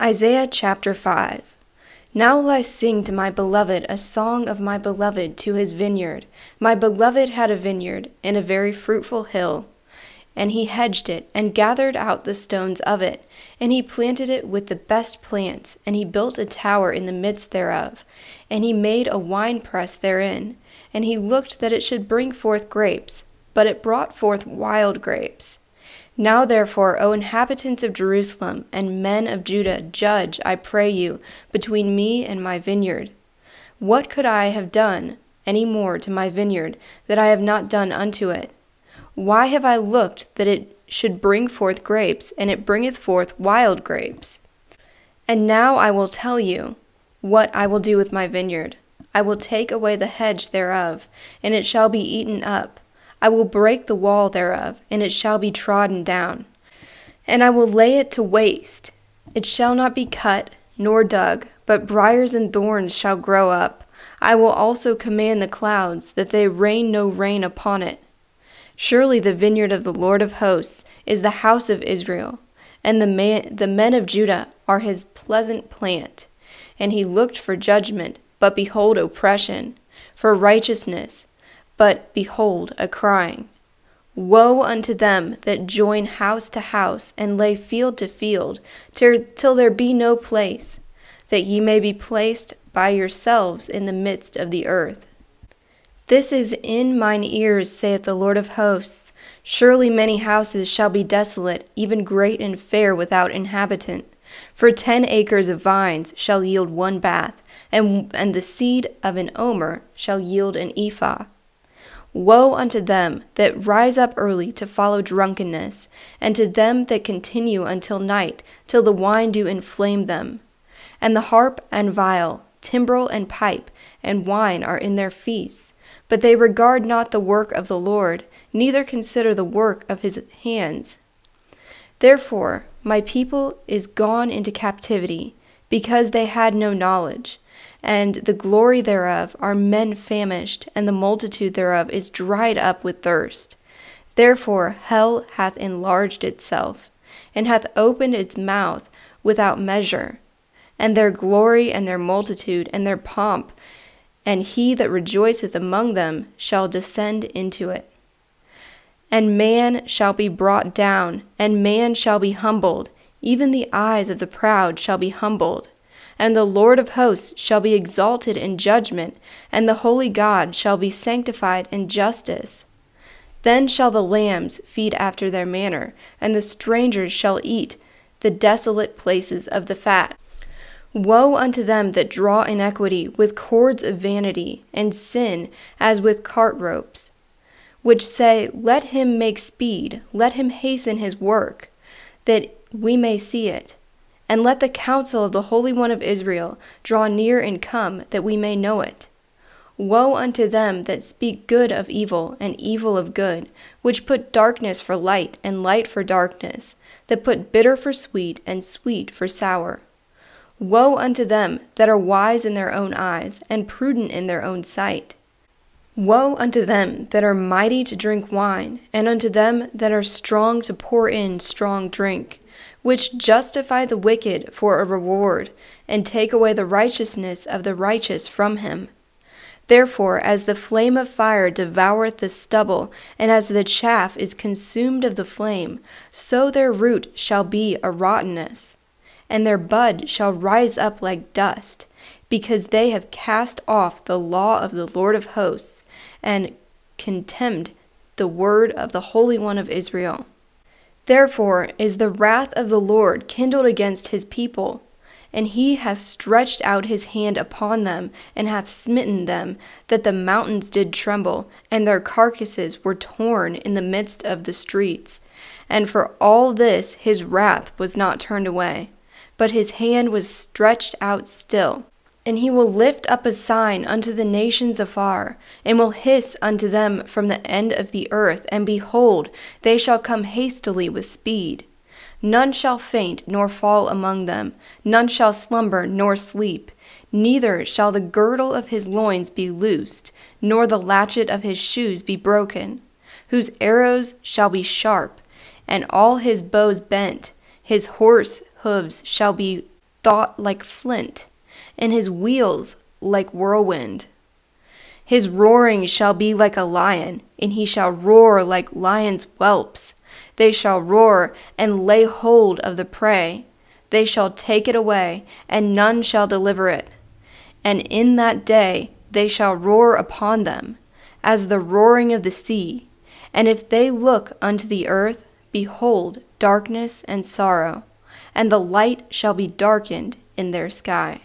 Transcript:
Isaiah chapter 5. Now will I sing to my beloved a song of my beloved to his vineyard. My beloved had a vineyard in a very fruitful hill, and he hedged it, and gathered out the stones of it, and he planted it with the best plants, and he built a tower in the midst thereof, and he made a winepress therein, and he looked that it should bring forth grapes, but it brought forth wild grapes. Now therefore, O inhabitants of Jerusalem, and men of Judah, judge, I pray you, between me and my vineyard. What could I have done any more to my vineyard that I have not done unto it? Why have I looked that it should bring forth grapes, and it bringeth forth wild grapes? And now I will tell you what I will do with my vineyard. I will take away the hedge thereof, and it shall be eaten up. I will break the wall thereof, and it shall be trodden down. And I will lay it to waste. It shall not be cut, nor dug, but briars and thorns shall grow up. I will also command the clouds, that they rain no rain upon it. Surely the vineyard of the Lord of hosts is the house of Israel, and the men of Judah are his pleasant plant. And he looked for judgment, but behold oppression, for righteousness, but behold a crying. Woe unto them that join house to house, and lay field to field, till there be no place, that ye may be placed by yourselves in the midst of the earth. This is in mine ears, saith the Lord of hosts. Surely many houses shall be desolate, even great and fair without inhabitant. For 10 acres of vines shall yield 1 bath, and the seed of an omer shall yield an ephah. Woe unto them that rise up early to follow drunkenness, and to them that continue until night, till the wine do inflame them. And the harp and viol, timbrel and pipe, and wine are in their feasts. But they regard not the work of the Lord, neither consider the work of his hands. Therefore my people is gone into captivity, because they had no knowledge. And the glory thereof are men famished, and the multitude thereof is dried up with thirst. Therefore hell hath enlarged itself, and hath opened its mouth without measure. And their glory and their multitude and their pomp, and he that rejoiceth among them shall descend into it. And man shall be brought down, and man shall be humbled, even the eyes of the proud shall be humbled. And the Lord of hosts shall be exalted in judgment, and the holy God shall be sanctified in justice. Then shall the lambs feed after their manner, and the strangers shall eat the desolate places of the fat. Woe unto them that draw iniquity with cords of vanity, and sin as with cart ropes, which say, Let him make speed, let him hasten his work, that we may see it. And let the counsel of the Holy One of Israel draw near and come, that we may know it. Woe unto them that speak good of evil, and evil of good, which put darkness for light, and light for darkness, that put bitter for sweet, and sweet for sour. Woe unto them that are wise in their own eyes, and prudent in their own sight. Woe unto them that are mighty to drink wine, and unto them that are strong to pour in strong drink, which justify the wicked for a reward, and take away the righteousness of the righteous from him. Therefore, as the flame of fire devoureth the stubble, and as the chaff is consumed of the flame, so their root shall be a rottenness, and their bud shall rise up like dust, because they have cast off the law of the Lord of hosts, and contemned the word of the Holy One of Israel. Therefore is the wrath of the Lord kindled against his people, and he hath stretched out his hand upon them, and hath smitten them, that the mountains did tremble, and their carcasses were torn in the midst of the streets. And for all this his wrath was not turned away, but his hand was stretched out still. And he will lift up a sign unto the nations afar, and will hiss unto them from the end of the earth, and behold, they shall come hastily with speed. None shall faint nor fall among them, none shall slumber nor sleep, neither shall the girdle of his loins be loosed, nor the latchet of his shoes be broken, whose arrows shall be sharp, and all his bows bent. His horse hooves shall be thought like flint, and his wheels like whirlwind. His roaring shall be like a lion, and he shall roar like lions' whelps. They shall roar and lay hold of the prey. They shall take it away, and none shall deliver it. And in that day they shall roar upon them, as the roaring of the sea. And if they look unto the earth, behold, darkness and sorrow, and the light shall be darkened in their sky.